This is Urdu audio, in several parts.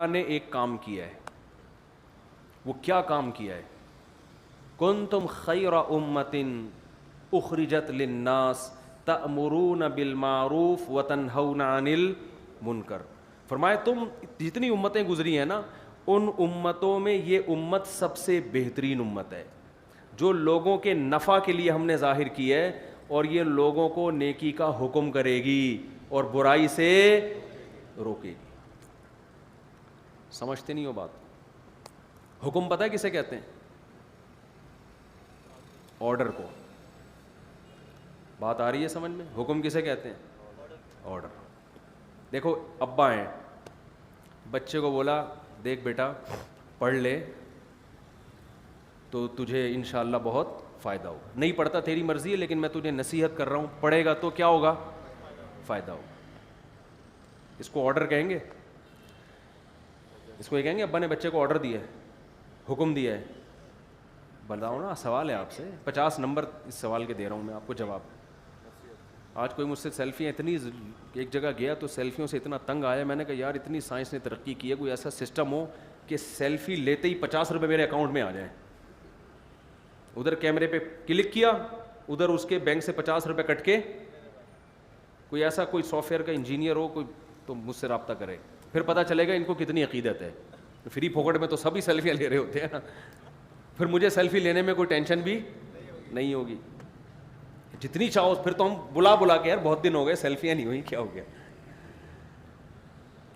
نے ایک کام کیا ہے. وہ کیا کام کیا ہے؟ کنتم خیر امۃ اخرجت للناس تأمرون بالمعروف وتنہون عن المنکر. فرمایا تم جتنی امتیں گزری ہیں نا، ان امتوں میں یہ امت سب سے بہترین امت ہے جو لوگوں کے نفع کے لیے ہم نے ظاہر کی ہے، اور یہ لوگوں کو نیکی کا حکم کرے گی اور برائی سے روکے گی. سمجھتے نہیں ہو بات؟ حکم پتہ ہے کسے کہتے ہیں؟ آرڈر کو. بات آ رہی ہے سمجھ میں؟ حکم کسے کہتے ہیں؟ آرڈر. دیکھو ابا ہیں، بچے کو بولا دیکھ بیٹا پڑھ لے تو تجھے انشاءاللہ بہت فائدہ ہوگا. نہیں پڑھتا تیری مرضی ہے، لیکن میں تجھے نصیحت کر رہا ہوں، پڑھے گا تو کیا ہوگا؟ فائدہ ہوگا. اس کو آرڈر کہیں گے؟ اس کو یہ کہیں گے ابا نے بچے کو آرڈر دیا ہے، حکم دیا ہے؟ بتاؤ نا، سوال ہے آپ سے. 50 نمبر اس سوال کے دے رہا ہوں میں آپ کو جواب. آج کوئی مجھ سے سیلفیاں اتنی، ایک جگہ گیا تو سیلفیوں سے اتنا تنگ آیا، میں نے کہا یار اتنی سائنس نے ترقی کی ہے، کوئی ایسا سسٹم ہو کہ سیلفی لیتے ہی 50 روپے میرے اکاؤنٹ میں آ جائیں. ادھر کیمرے پہ کلک کیا، ادھر اس کے بینک سے 50 روپے کٹ کے. کوئی ایسا کوئی سافٹ ویئر کا انجینئر ہو کوئی تو مجھ سے رابطہ کرے، پھر پتہ چلے گا ان کو کتنی عقیدت ہے. فری پھوکٹ میں تو سبھی سیلفیاں لے رہے ہوتے ہیں نا، پھر مجھے سیلفی لینے میں کوئی ٹینشن بھی نہیں ہوگی. جتنی چاہو پھر تو ہم بلا کے یار بہت دن ہو گئے سیلفیاں نہیں ہوئی، کیا ہو گیا.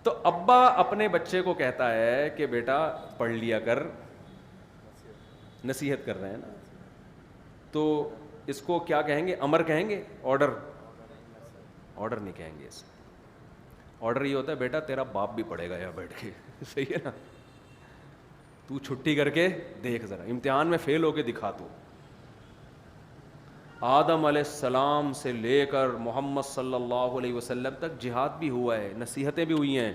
تو ابا اپنے بچے کو کہتا ہے کہ بیٹا پڑھ لیا کر، نصیحت کر رہے ہیں نا. تو اس کو کیا کہیں گے؟ امر کہیں گے؟ آرڈر؟ آرڈر نہیں کہیں گے. اس آرڈر یہ ہوتا ہے بیٹا تیرا باپ بھی پڑھے گا یہاں بیٹھ کے. صحیح ہے نا؟ تو چھٹی کر کے دیکھ ذرا، امتحان میں فیل ہو کے دکھا. تو آدم علیہ السلام سے لے کر محمد صلی اللہ علیہ وسلم تک جہاد بھی ہوا ہے، نصیحتیں بھی ہوئی ہیں،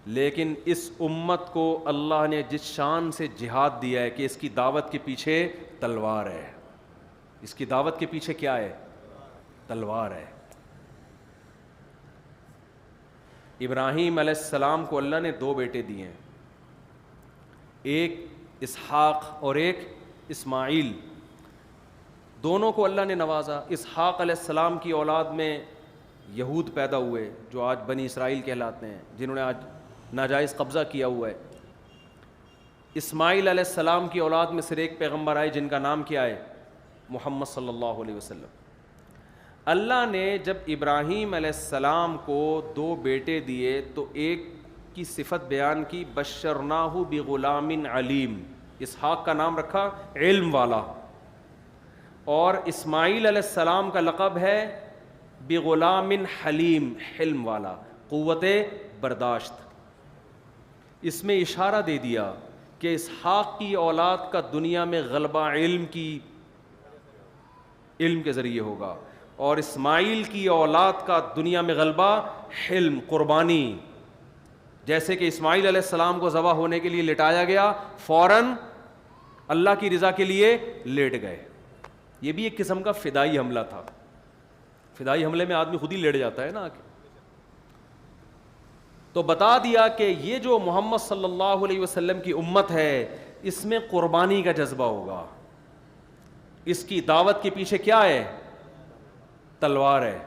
لیکن اس امت کو اللہ نے جس شان سے جہاد دیا ہے کہ اس کی دعوت کے پیچھے تلوار ہے. اس کی دعوت کے پیچھے کیا ہے؟ تلوار ہے. ابراہیم علیہ السلام کو اللہ نے 2 بیٹے دیے ہیں، ایک اسحاق اور ایک اسماعیل. دونوں کو اللہ نے نوازا. اسحاق علیہ السلام کی اولاد میں یہود پیدا ہوئے جو آج بنی اسرائیل کہلاتے ہیں، جنہوں نے آج ناجائز قبضہ کیا ہوا ہے. اسماعیل علیہ السلام کی اولاد میں صرف ایک پیغمبر آئے جن کا نام کیا ہے؟ محمد صلی اللہ علیہ وسلم. اللہ نے جب ابراہیم علیہ السلام کو 2 بیٹے دیے تو ایک کی صفت بیان کی، بشرناہ بغلام علیم. اسحاق کا نام رکھا علم والا، اور اسماعیل علیہ السلام کا لقب ہے بغلام حلیم، حلم والا، قوت برداشت. اس میں اشارہ دے دیا کہ اسحاق کی اولاد کا دنیا میں غلبہ علم کے ذریعے ہوگا، اور اسماعیل کی اولاد کا دنیا میں غلبہ حلم، قربانی. جیسے کہ اسماعیل علیہ السلام کو ذبح ہونے کے لیے لٹایا گیا، فوراً اللہ کی رضا کے لیے لیٹ گئے. یہ بھی ایک قسم کا فدائی حملہ تھا. فدائی حملے میں آدمی خود ہی لیٹ جاتا ہے نا. تو بتا دیا کہ یہ جو محمد صلی اللہ علیہ وسلم کی امت ہے اس میں قربانی کا جذبہ ہوگا. اس کی دعوت کے پیچھے کیا ہے؟ تلوار ہے.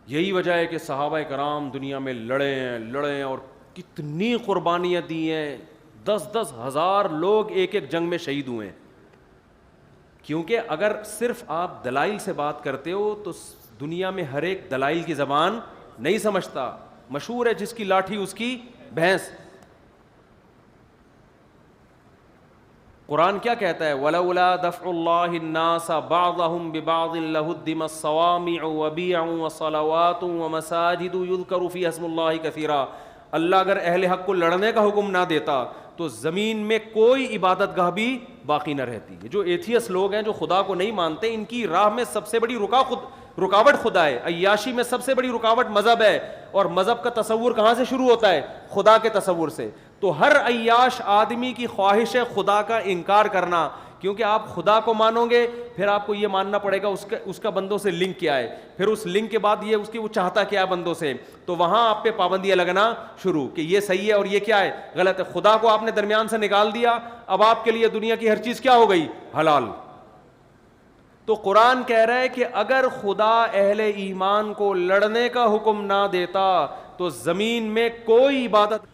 یہی وجہ ہے کہ صحابہ کرام دنیا میں لڑے ہیں اور کتنی قربانیاں دی ہیں. 10 ہزار لوگ ایک جنگ میں شہید ہوئے ہیں. کیونکہ اگر صرف آپ دلائل سے بات کرتے ہو تو دنیا میں ہر ایک دلائل کی زبان نہیں سمجھتا. مشہور ہے جس کی لاٹھی اس کی بھینس. قرآن کیا کہتا ہے؟ وَلَوْلَا دَفْعُ اللَّهِ النَّاسَ بَعْضَهُمْ بِبَعْضٍ لَهُدِّمَتْ الصَّوَامِعُ وَبِيَعٌ وَصَلَوَاتٌ وَمَسَاجِدُ يُذْكَرُ فِيهَا اسْمُ اللَّهِ كَثِيرًا. اللہ اگر اہل حق کو لڑنے کا حکم نہ دیتا تو زمین میں کوئی عبادت گاہ بھی باقی نہ رہتی. جو ایتھیس لوگ ہیں جو خدا کو نہیں مانتے، ان کی راہ میں سب سے بڑی رکاوٹ خدا ہے. عیاشی میں سب سے بڑی رکاوٹ مذہب ہے، اور مذہب کا تصور کہاں سے شروع ہوتا ہے؟ خدا کے تصور سے. تو ہر عیاش آدمی کی خواہش ہے خدا کا انکار کرنا، کیونکہ آپ خدا کو مانو گے پھر آپ کو یہ ماننا پڑے گا اس کا بندوں سے لنک کیا ہے، پھر اس لنک کے بعد یہ اس کی وہ چاہتا کیا ہے بندوں سے، تو وہاں آپ پہ پابندیاں لگنا شروع کہ یہ صحیح ہے اور یہ کیا ہے غلط ہے. خدا کو آپ نے درمیان سے نکال دیا، اب آپ کے لیے دنیا کی ہر چیز کیا ہو گئی؟ حلال. تو قرآن کہہ رہا ہے کہ اگر خدا اہل ایمان کو لڑنے کا حکم نہ دیتا تو زمین میں کوئی عبادت،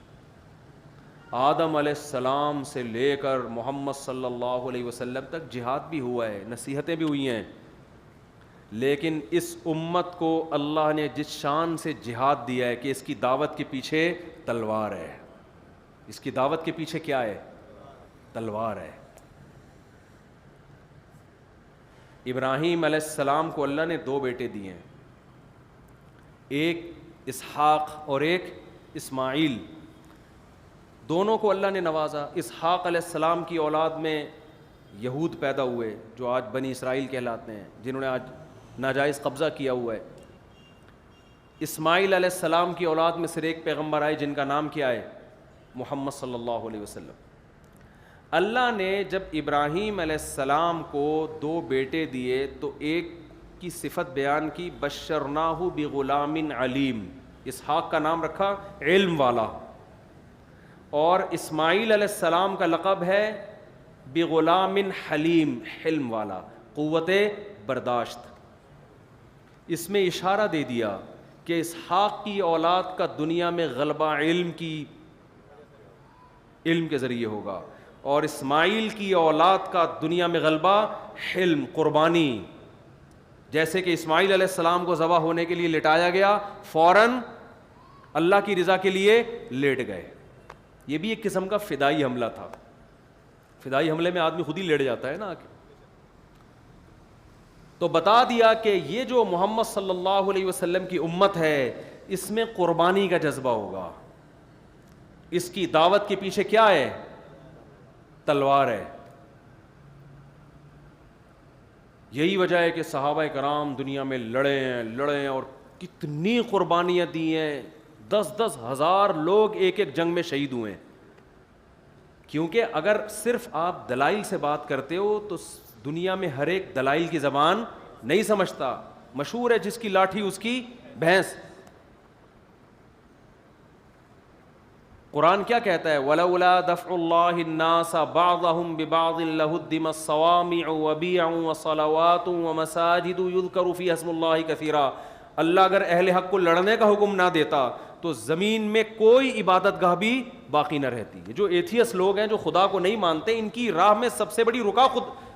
آدم علیہ السلام سے لے کر محمد صلی اللہ علیہ وسلم تک جہاد بھی ہوا ہے، نصیحتیں بھی ہوئی ہیں، لیکن اس امت کو اللہ نے جس شان سے جہاد دیا ہے کہ اس کی دعوت کے پیچھے تلوار ہے. اس کی دعوت کے پیچھے کیا ہے؟ تلوار ہے. ابراہیم علیہ السلام کو اللہ نے 2 بیٹے دیے ہیں، ایک اسحاق اور ایک اسماعیل. دونوں کو اللہ نے نوازا. اسحاق علیہ السلام کی اولاد میں یہود پیدا ہوئے جو آج بنی اسرائیل کہلاتے ہیں، جنہوں نے آج ناجائز قبضہ کیا ہوا ہے. اسماعیل علیہ السلام کی اولاد میں صرف ایک پیغمبر آئے جن کا نام کیا ہے؟ محمد صلی اللہ علیہ وسلم. اللہ نے جب ابراہیم علیہ السلام کو 2 بیٹے دیے تو ایک کی صفت بیان کی، بشرناہ بغلام علیم. اسحاق کا نام رکھا علم والا، اور اسماعیل علیہ السلام کا لقب ہے بغلام حلیم، حلم والا، قوت برداشت. اس میں اشارہ دے دیا کہ اسحاق کی اولاد کا دنیا میں غلبہ علم کے ذریعے ہوگا، اور اسماعیل کی اولاد کا دنیا میں غلبہ حلم، قربانی. جیسے کہ اسماعیل علیہ السلام کو ذبح ہونے کے لیے لٹایا گیا، فوراً اللہ کی رضا کے لیے لیٹ گئے. یہ بھی ایک قسم کا فدائی حملہ تھا. فدائی حملے میں آدمی خود ہی لیٹ جاتا ہے نا. تو بتا دیا کہ یہ جو محمد صلی اللہ علیہ وسلم کی امت ہے اس میں قربانی کا جذبہ ہوگا. اس کی دعوت کے پیچھے کیا ہے؟ تلوار ہے. یہی وجہ ہے کہ صحابہ کرام دنیا میں لڑے ہیں اور کتنی قربانیاں دی ہیں. 10 ہزار لوگ ایک جنگ میں شہید ہوئے ہیں. کیونکہ اگر صرف آپ دلائل سے بات کرتے ہو تو دنیا میں ہر ایک دلائل کی زبان نہیں سمجھتا. مشہور ہے جس کی لاٹھی اس کی بھینس. قرآن کیا کہتا ہے؟ وَلَوْلَا دَفْعُ اللَّهِ النَّاسَ بَعْضَهُمْ بِبَعْضٍ لَهُدِّمَتْ الصَّوَامِعُ وَبِيَعٌ وَصَلَوَاتٌ وَمَسَاجِدُ يُذْكَرُ فِيهَا اسْمُ اللَّهِ كَثِيرًا. اللہ اگر اہل حق کو لڑنے کا حکم نہ دیتا تو زمین میں کوئی عبادت گاہ بھی باقی نہ رہتی. جو ایتھیس لوگ ہیں جو خدا کو نہیں مانتے، ان کی راہ میں سب سے بڑی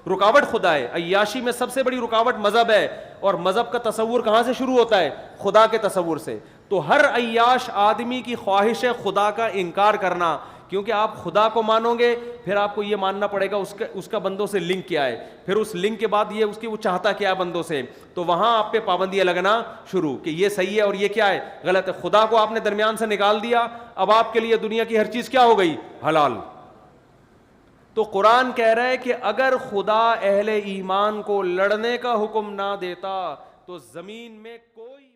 رکاوٹ خدا ہے. عیاشی میں سب سے بڑی رکاوٹ مذہب ہے، اور مذہب کا تصور کہاں سے شروع ہوتا ہے؟ خدا کے تصور سے. تو ہر عیاش آدمی کی خواہش ہے خدا کا انکار کرنا، کیونکہ آپ خدا کو مانو گے پھر آپ کو یہ ماننا پڑے گا اس کا بندوں سے لنک کیا ہے، پھر اس لنک کے بعد یہ اس کی وہ چاہتا کیا ہے بندوں سے، تو وہاں آپ پہ پابندیاں لگنا شروع کہ یہ صحیح ہے اور یہ کیا ہے غلط ہے. خدا کو آپ نے درمیان سے نکال دیا، اب آپ کے لیے دنیا کی ہر چیز کیا ہو گئی؟ حلال. تو قرآن کہہ رہا ہے کہ اگر خدا اہل ایمان کو لڑنے کا حکم نہ دیتا تو زمین میں کوئی